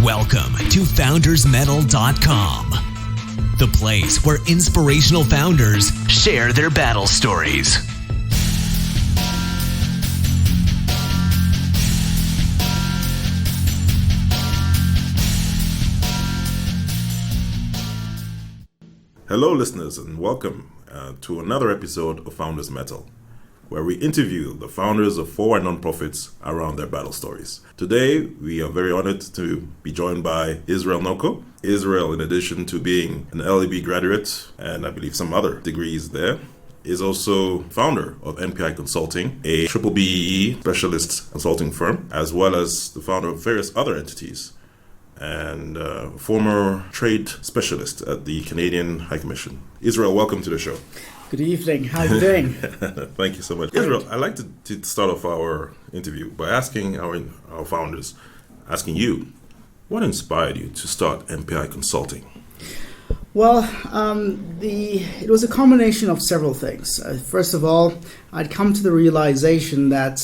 Welcome to foundersmetal.com, the place where inspirational founders share their battle stories. Hello listeners, and welcome to another episode of Founders Metal, where we interview the founders of 4 nonprofits around their battle stories. Today, we are very honored to be joined by Israel Noko. Israel, in addition to being an LEB graduate and I believe some other degrees there, is also founder of NPI Consulting, a B-BBEE specialist consulting firm, as well as the founder of various other entities, and former trade specialist at the Canadian High Commission. Israel, welcome to the show. Good evening. How are you doing? Thank you so much. Israel, I'd like to start off our interview by asking our founders, asking you, what inspired you to start NPI Consulting? Well, it was a combination of several things. First of all, I'd come to the realization that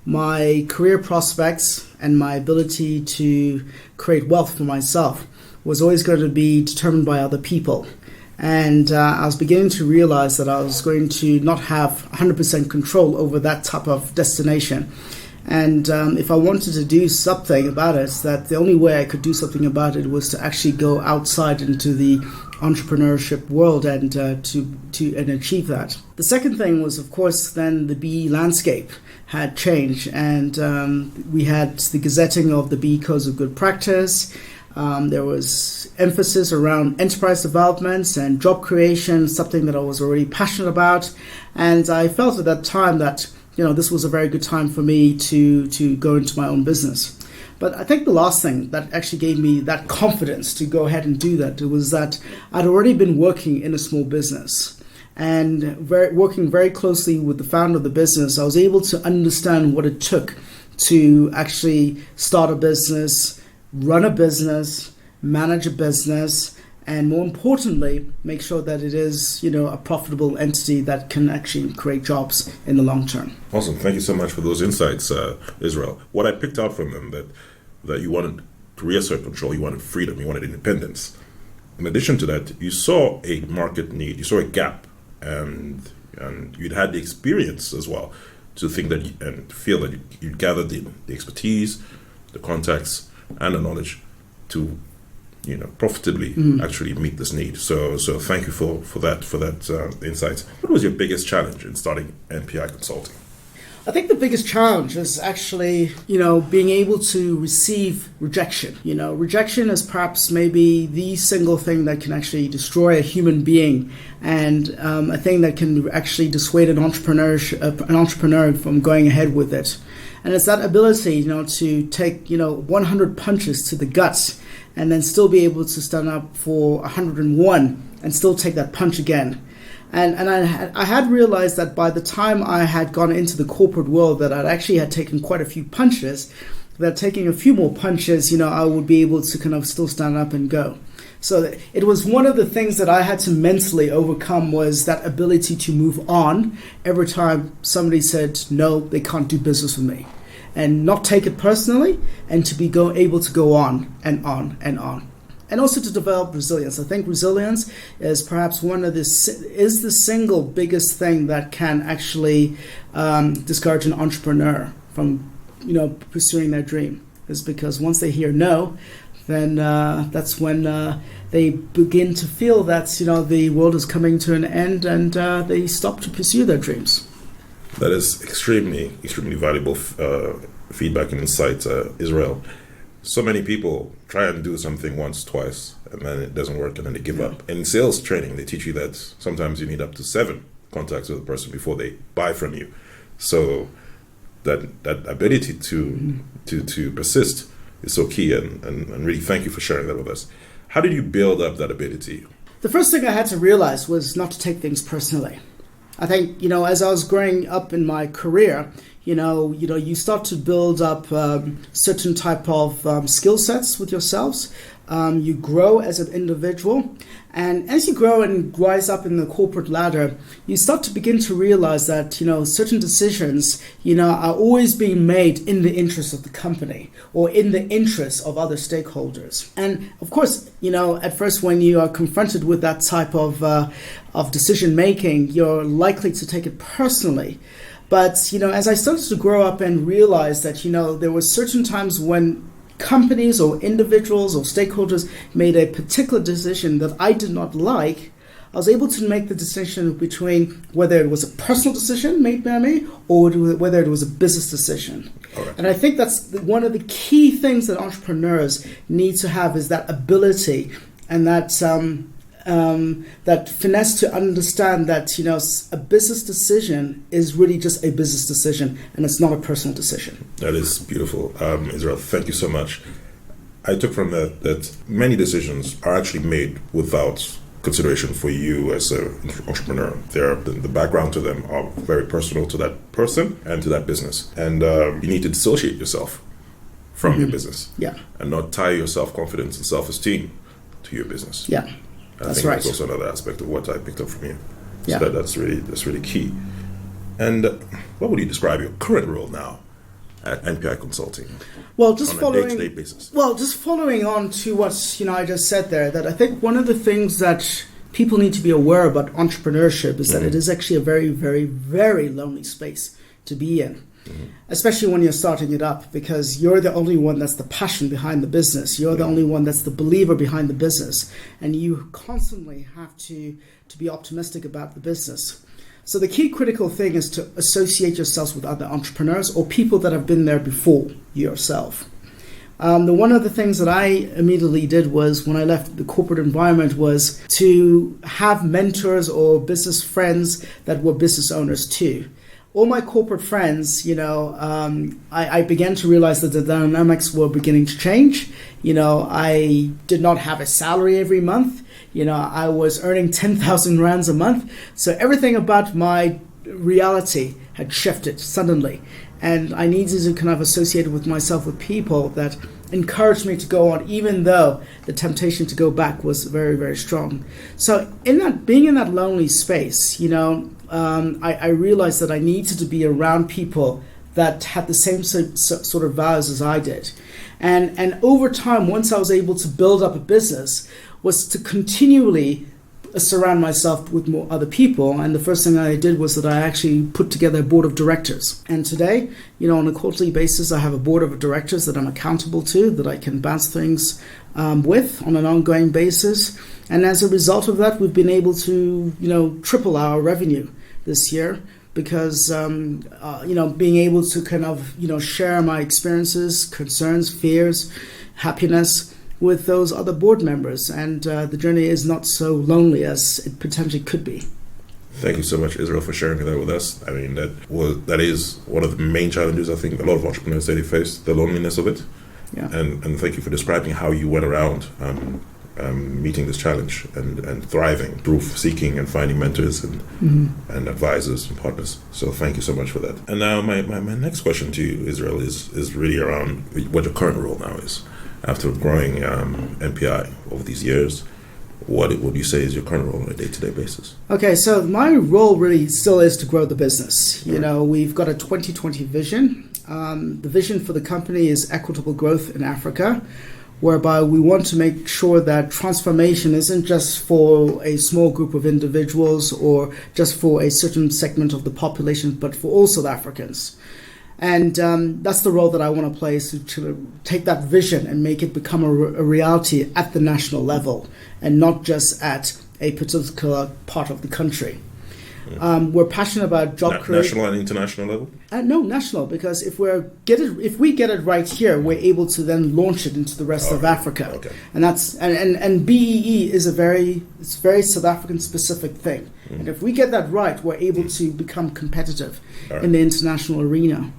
my career prospects and my ability to create wealth for myself was always going to be determined by other people. And I was beginning to realize that I was going to not have 100% control over that type of destination. And if I wanted to do something about it, that the only way I could do something about it was to actually go outside into the entrepreneurship world and to achieve that. The second thing was, of course, then the BE landscape had changed, and we had the gazetting of the BE Codes of Good Practice. There was emphasis around enterprise developments and job creation, something that I was already passionate about. And I felt at that time that, this was a very good time for me to go into my own business. But I think the last thing that actually gave me that confidence to go ahead and do that was that I'd already been working in a small business. And working very closely with the founder of the business, I was able to understand what it took to actually start a business, run a business, manage a business, and more importantly, make sure that it is, a profitable entity that can actually create jobs in the long term. Awesome. Thank you so much for those insights, Israel. What I picked out from them, that you wanted to reassert control, you wanted freedom, you wanted independence. In addition to that, you saw a market need, you saw a gap, and you'd had the experience as well to think that and feel that you'd gathered the expertise, the contacts, and the knowledge to profitably actually meet this need. So thank you for that insight. What was your biggest challenge in starting NPI Consulting? I think the biggest challenge is actually, being able to receive rejection. Rejection is perhaps maybe the single thing that can actually destroy a human being, and a thing that can actually dissuade an entrepreneur from going ahead with it. And it's that ability, to take, 100 punches to the guts and then still be able to stand up for 101 and still take that punch again. And I had realized that by the time I had gone into the corporate world that I'd actually had taken quite a few punches, that taking a few more punches, I would be able to kind of still stand up and go. So it was one of the things that I had to mentally overcome, was that ability to move on every time somebody said, no, they can't do business with me. And not take it personally, and to be able to go on and on and on. And also to develop resilience. I think resilience is perhaps is the single biggest thing that can actually discourage an entrepreneur from pursuing their dream. Is because once they hear no, then that's when they begin to feel that the world is coming to an end, and they stop to pursue their dreams. That is extremely valuable feedback and insight, Israel. So many people try and do something once, twice, and then it doesn't work, and then they give up. In sales training, they teach you that sometimes you need up to 7 contacts with a person before they buy from you. So that ability to persist is so key, and really thank you for sharing that with us. How did you build up that ability? The first thing I had to realize was not to take things personally. I think, as I was growing up in my career, you start to build up certain type of skill sets with yourselves. You grow as an individual. And as you grow and rise up in the corporate ladder, you start to begin to realize that, certain decisions, are always being made in the interest of the company or in the interest of other stakeholders. And of course, at first when you are confronted with that type of decision making, you're likely to take it personally. But, as I started to grow up and realize that, there were certain times when companies or individuals or stakeholders made a particular decision that I did not like, I was able to make the distinction between whether it was a personal decision made by me or whether it was a business decision. Right. And I think that's one of the key things that entrepreneurs need to have, is that ability and that finesse to understand that, a business decision is really just a business decision and it's not a personal decision. That is beautiful. Israel, thank you so much. I took from that many decisions are actually made without consideration for you as an entrepreneur. The background to them are very personal to that person and to that business. And you need to dissociate yourself from your business. Yeah. And not tie your self-confidence and self-esteem to your business. Yeah. I think that's also another aspect of what I picked up from you. So Yeah. that's really key. And what would you describe your current role now at NPI Consulting? Well, just on following a day-to-day basis. Well, just following on to what I just said there, that I think one of the things that people need to be aware about entrepreneurship is that it is actually a very, very, very lonely space to be in. Especially when you're starting it up, because you're the only one that's the passion behind the business. You're the only one that's the believer behind the business. And you constantly have to be optimistic about the business. So the key critical thing is to associate yourselves with other entrepreneurs or people that have been there before yourself. One of the things that I immediately did was, when I left the corporate environment, was to have mentors or business friends that were business owners too. All my corporate friends, I began to realize that the dynamics were beginning to change. I did not have a salary every month. I was earning 10,000 rands a month. So everything about my reality had shifted suddenly. And I needed to kind of associate with myself with people that encouraged me to go on, even though the temptation to go back was very, very strong. So being in that lonely space, I realized that I needed to be around people that had the same sort of values as I did. And over time, once I was able to build up a business, was to continually surround myself with more other people. And the first thing I did was that I actually put together a board of directors. And today, on a quarterly basis, I have a board of directors that I'm accountable to, that I can bounce things with on an ongoing basis. And as a result of that, we've been able to, triple our revenue this year, because, being able to kind of, share my experiences, concerns, fears, happiness with those other board members. And the journey is not so lonely as it potentially could be. Thank you so much, Israel, for sharing that with us. I mean, that is one of the main challenges I think a lot of entrepreneurs say they face, the loneliness of it. Yeah. And thank you for describing how you went around meeting this challenge and thriving through seeking and finding mentors and advisors and partners. So thank you so much for that. And now my next question to you, Israel, is really around what your current role now is. After growing NPI over these years, what would you say is your current role on a day-to-day basis? Okay, so my role really still is to grow the business. We've got a 2020 vision. The vision for the company is equitable growth in Africa, whereby we want to make sure that transformation isn't just for a small group of individuals or just for a certain segment of the population, but for all South Africans. And that's the role that I want to play, is to take that vision and make it become a reality at the national level and not just at a particular part of the country. We're passionate about job creation. National and international level? No, national, because if we get it right here, we're able to then launch it into the rest of Africa. Okay. And that's and BEE is it's a very South African specific thing. And if we get that right, we're able to become competitive in the international arena.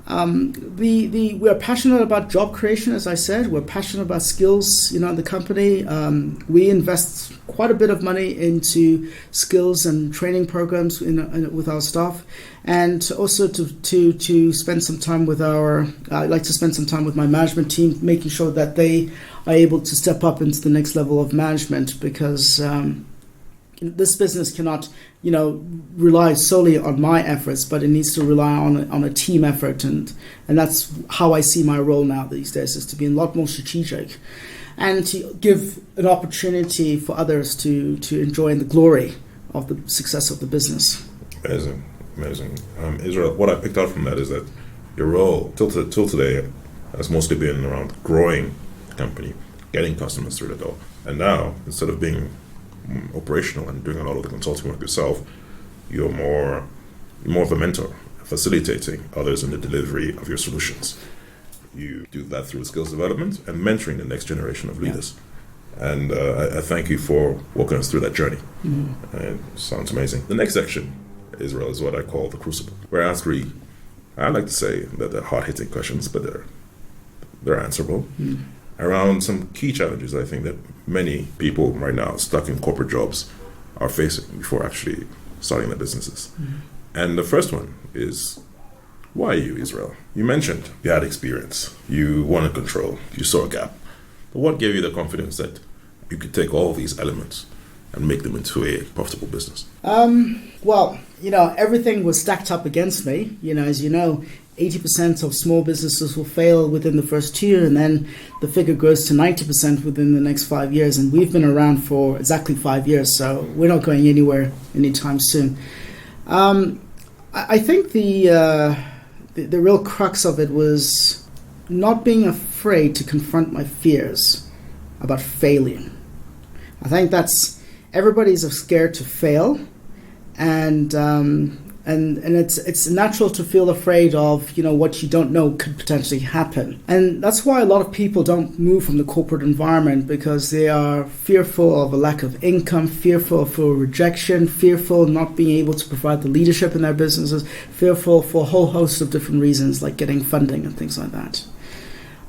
We are passionate about job creation, as I said. We're passionate about skills, in the company. We invest quite a bit of money into skills and training programs with our staff, and also to spend some time with I like to spend some time with my management team, making sure that they are able to step up into the next level of management, because this business cannot, rely solely on my efforts, but it needs to rely on a team effort, and that's how I see my role now these days, is to be a lot more strategic and to give an opportunity for others to enjoy the glory of the success of the business. Amazing. Israel, what I picked out from that is that your role till today has mostly been around growing the company, getting customers through the door, and now, instead of being operational and doing a lot of the consulting work yourself, you're more of a mentor, facilitating others in the delivery of your solutions. You do that through skills development and mentoring the next generation of leaders. Yeah. And I thank you for walking us through that journey. Mm-hmm. It sounds amazing. The next section, Israel, is what I call the crucible, where I ask I like to say that they're hard-hitting questions, but they're answerable. Mm-hmm. Around some key challenges I think that many people right now stuck in corporate jobs are facing before actually starting their businesses. Mm-hmm. And the first one is, why you, Israel? You mentioned you had experience, you wanted control, you saw a gap. But what gave you the confidence that you could take all these elements and make them into a profitable business? Well, everything was stacked up against me. As you know, 80% of small businesses will fail within the first year, and then the figure grows to 90% within the next 5 years. And we've been around for exactly 5 years, so we're not going anywhere anytime soon. I think the real crux of it was not being afraid to confront my fears about failing. I think that's everybody's scared to fail, and it's natural to feel afraid of what you don't know could potentially happen. And that's why a lot of people don't move from the corporate environment, because they are fearful of a lack of income, fearful for rejection, fearful not being able to provide the leadership in their businesses, fearful for a whole host of different reasons, like getting funding and things like that.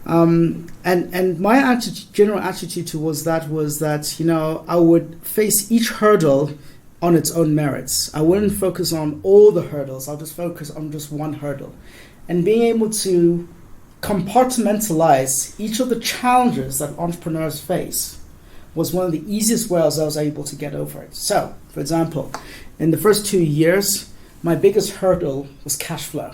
And my general attitude towards that was that I would face each hurdle on its own merits. I wouldn't focus on all the hurdles. I'll just focus on just one hurdle. And being able to compartmentalize each of the challenges that entrepreneurs face was one of the easiest ways I was able to get over it. So, for example, in the first 2 years, my biggest hurdle was cash flow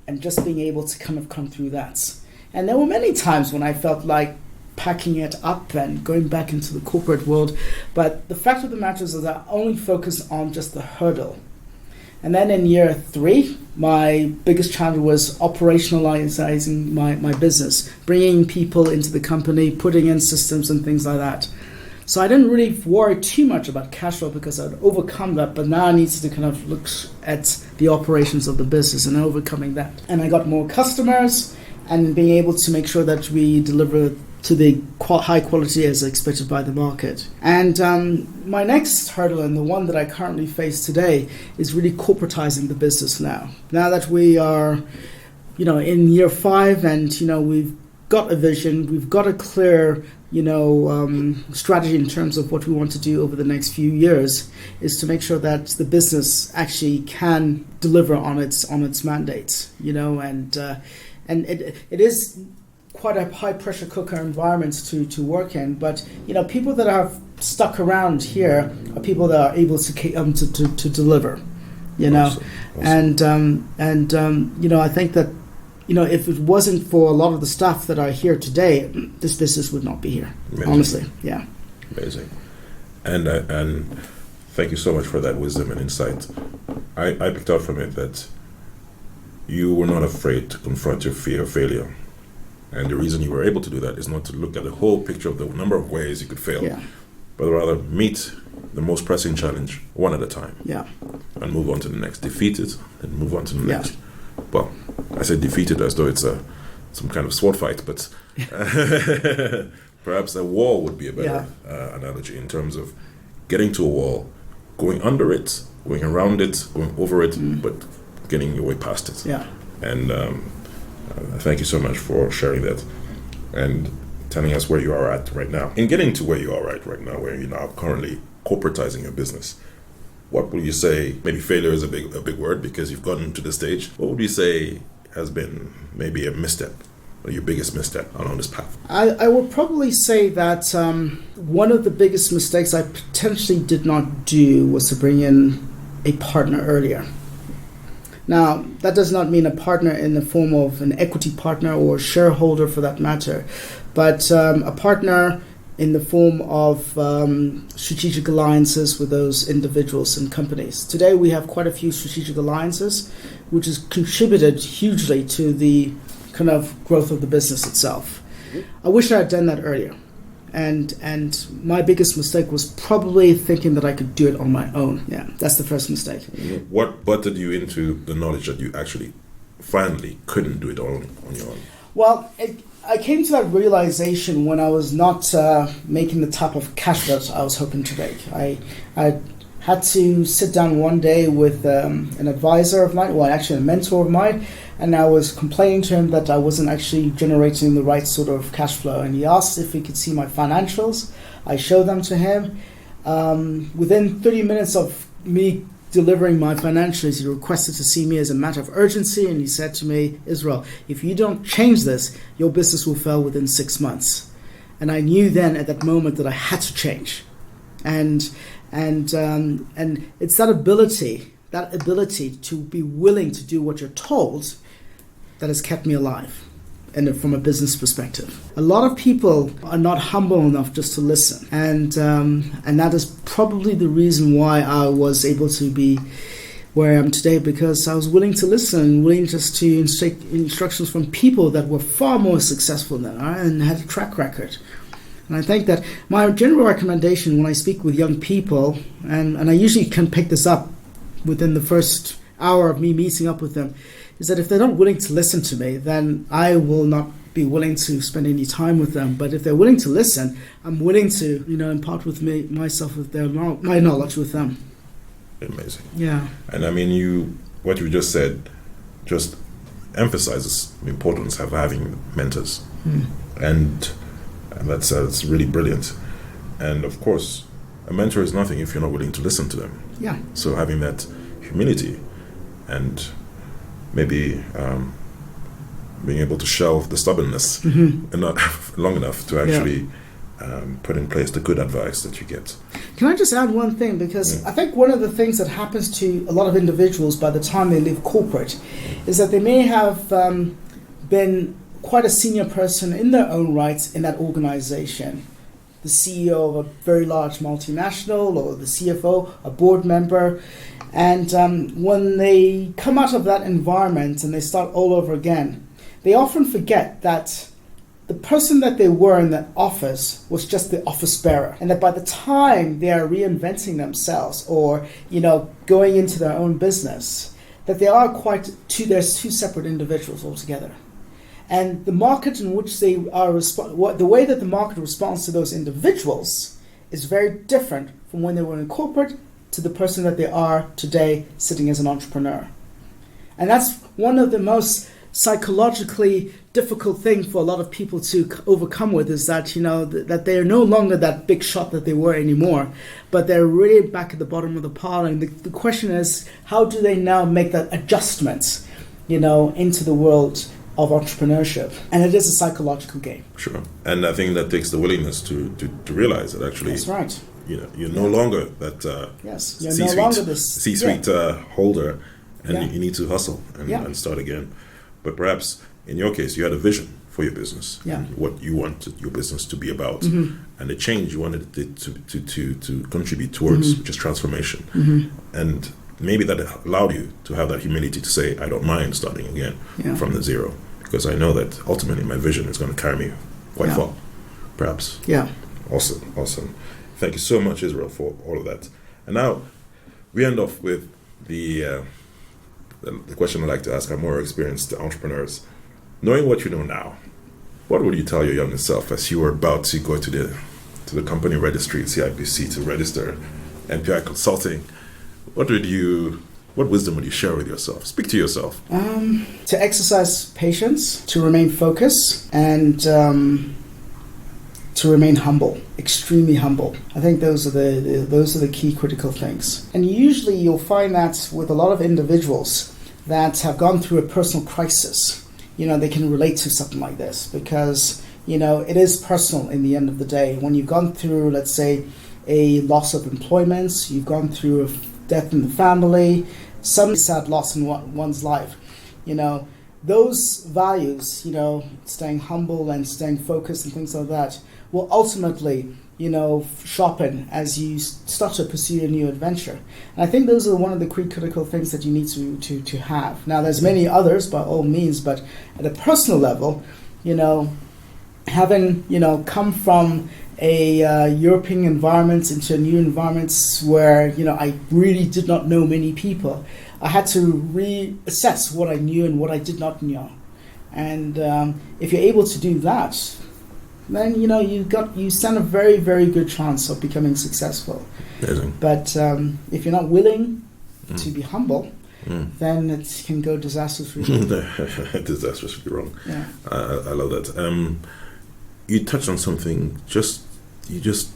and just being able to kind of come through that. And there were many times when I felt like packing it up and going back into the corporate world. But the fact of the matter is that I only focused on just the hurdle. And then in year 3, my biggest challenge was operationalizing my business, bringing people into the company, putting in systems and things like that. So I didn't really worry too much about cash flow because I'd overcome that, but now I needed to kind of look at the operations of the business and overcoming that. And I got more customers and being able to make sure that we deliver to the high quality as expected by the market. And my next hurdle, and the one that I currently face today, is really corporatizing the business now. Now that we are, in year 5, and we've got a vision, we've got a clear, strategy in terms of what we want to do over the next few years, is to make sure that the business actually can deliver on its mandates. And it is quite a high pressure cooker environment to work in, but people that are stuck around here are people that are able to deliver, Awesome. And I think that if it wasn't for a lot of the staff that are here today, this business would not be here. Amazing. Honestly, yeah. Amazing, and thank you so much for that wisdom and insight. I picked out from it that you were not afraid to confront your fear of failure. And the reason you were able to do that is not to look at the whole picture of the number of ways you could fail, but rather meet the most pressing challenge one at a time, and move on to the next. Defeat it, and move on to the next. Well, I say defeat it as though it's some kind of sword fight, but perhaps a wall would be a better analogy in terms of getting to a wall, going under it, going around it, going over it, but getting your way past it. Yeah. And thank you so much for sharing that and telling us where you are at right now. In getting to where you are right now, where you're now currently corporatizing your business, what would you say? Maybe failure is a big word because you've gotten to this stage. What would you say has been maybe a misstep, or your biggest misstep along this path? I would probably say that one of the biggest mistakes I potentially did not do was to bring in a partner earlier. Now, that does not mean a partner in the form of an equity partner or shareholder for that matter, but a partner in the form of strategic alliances with those individuals and companies. Today, we have quite a few strategic alliances, which has contributed hugely to the kind of growth of the business itself. I wish I had done that earlier. And my biggest mistake was probably thinking that I could do it on my own. Yeah, that's the first mistake. What butted you into the knowledge that you actually finally couldn't do it on your own? Well, I came to that realization when I was not making the type of cash that I was hoping to make. I had to sit down one day with an advisor of mine, well, actually a mentor of mine, and I was complaining to him that I wasn't actually generating the right sort of cash flow. And he asked if he could see my financials. I showed them to him. Within 30 minutes of me delivering my financials, he requested to see me as a matter of urgency, and he said to me, Israel, if you don't change this, your business will fail within 6 months. And I knew then at that moment that I had to change. And it's that ability to be willing to do what you're told that has kept me alive, and from a business perspective. A lot of people are not humble enough just to listen, and that is probably the reason why I was able to be where I am today, because I was willing to listen, willing just to take instructions from people that were far more successful than I and had a track record. And I think that my general recommendation when I speak with young people, and I usually can pick this up within the first hour of me meeting up with them, is that if they're not willing to listen to me, then I will not be willing to spend any time with them. But if they're willing to listen, I'm willing to, impart with myself with my knowledge with them. Amazing. Yeah. And I mean, what you just said just emphasizes the importance of having mentors. And that's really brilliant. And of course, a mentor is nothing if you're not willing to listen to them. Yeah. So having that humility and maybe being able to shelve the stubbornness and not long enough to actually put in place the good advice that you get. Can I just add one thing? Because I think one of the things that happens to a lot of individuals by the time they leave corporate is that they may have been quite a senior person in their own rights in that organization. The CEO of a very large multinational, or the CFO, a board member. And when they come out of that environment and they start all over again, they often forget that the person that they were in that office was just the office bearer. And that by the time they are reinventing themselves or, going into their own business, that they are there's two separate individuals altogether. And the market in which they are, the way that the market responds to those individuals is very different from when they were in corporate to the person that they are today sitting as an entrepreneur. And that's one of the most psychologically difficult thing for a lot of people to overcome with, is that, that they are no longer that big shot that they were anymore, but they're really back at the bottom of the pile. And the question is, how do they now make that adjustment, into the world of entrepreneurship? And it is a psychological game. Sure. And I think that takes the willingness to realize that actually, that's right. You're no longer that you're no longer this C-suite holder, and you need to hustle and start again. But perhaps in your case, you had a vision for your business, and what you wanted your business to be about, and the change you wanted it to contribute towards, which is transformation. And maybe that allowed you to have that humility to say, I don't mind starting again from the zero, because I know that ultimately my vision is going to carry me quite far, perhaps. Yeah. Awesome. Thank you so much, Israel, for all of that. And now we end off with the question I like to ask our more experienced entrepreneurs. Knowing what you know now, what would you tell your younger self as you were about to go to the company registry at CIPC to register NPI Consulting? What would you What wisdom would you share with yourself? Speak to yourself. To exercise patience, to remain focused, and to remain humble, extremely humble. I think those are the key critical things. And usually you'll find that with a lot of individuals that have gone through a personal crisis, they can relate to something like this because, it is personal in the end of the day. When you've gone through, let's say, a loss of employment, you've gone through a death in the family, some sad loss in one's life, those values, staying humble and staying focused and things like that will ultimately, sharpen as you start to pursue a new adventure. And I think those are one of the critical things that you need to have. Now, there's many others by all means, but at a personal level, having, come from a European environment into a new environment where, I really did not know many people, I had to reassess what I knew and what I did not know. And if you're able to do that, then you stand a very, very good chance of becoming successful. Amazing. But if you're not willing to be humble, then it can go disastrously wrong. Disastrously wrong. Yeah. I love that. You touched on something. You just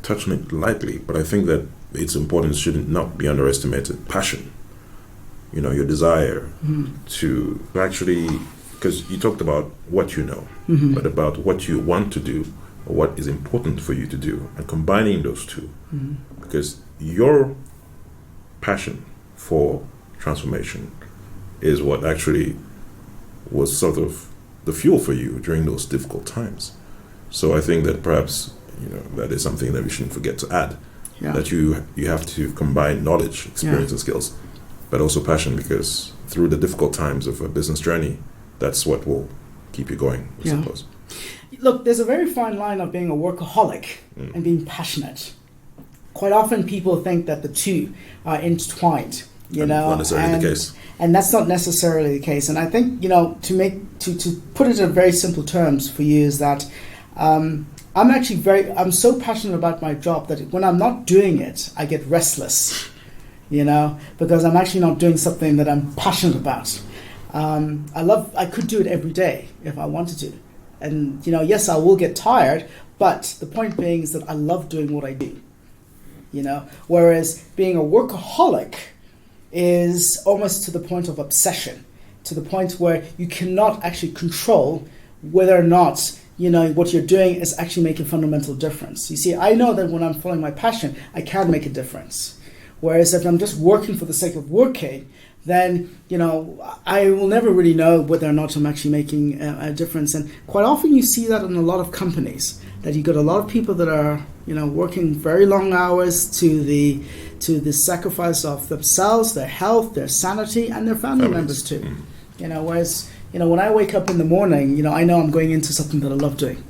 touched on it lightly, but I think that its importance should not be underestimated. Passion. Your desire to actually. Because you talked about what you know, but about what you want to do or what is important for you to do, and combining those two. Because your passion for transformation is what actually was sort of the fuel for you during those difficult times. So I think that perhaps that is something that we shouldn't forget to add. Yeah. That you have to combine knowledge, experience, and skills, but also passion, because through the difficult times of a business journey, that's what will keep you going, I suppose. Look, there's a very fine line of being a workaholic and being passionate. Quite often people think that the two are intertwined, Not necessarily the case. And that's not necessarily the case. And I think, to put it in very simple terms for you is that I'm so passionate about my job that when I'm not doing it, I get restless, because I'm actually not doing something that I'm passionate about. I could do it every day if I wanted to. And, yes, I will get tired, but the point being is that I love doing what I do, whereas being a workaholic is almost to the point of obsession, to the point where you cannot actually control whether or not, what you're doing is actually making a fundamental difference. You see, I know that when I'm following my passion, I can make a difference. Whereas if I'm just working for the sake of working, then, I will never really know whether or not I'm actually making a difference. And quite often you see that in a lot of companies, that you've got a lot of people that are, working very long hours to the sacrifice of themselves, their health, their sanity, and their family members too. Whereas, when I wake up in the morning, I know I'm going into something that I love doing,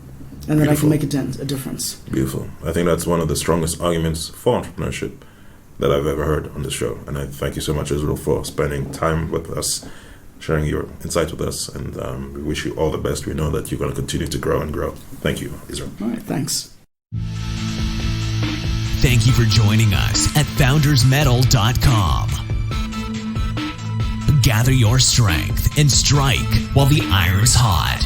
and that I can make a difference. Beautiful. I think that's one of the strongest arguments for entrepreneurship that I've ever heard on this show. And I thank you so much, Israel, for spending time with us, sharing your insights with us, and we wish you all the best. We know that you're going to continue to grow and grow. Thank you, Israel. All right, thanks. Thank you for joining us at foundersmetal.com. Gather your strength and strike while the iron's hot.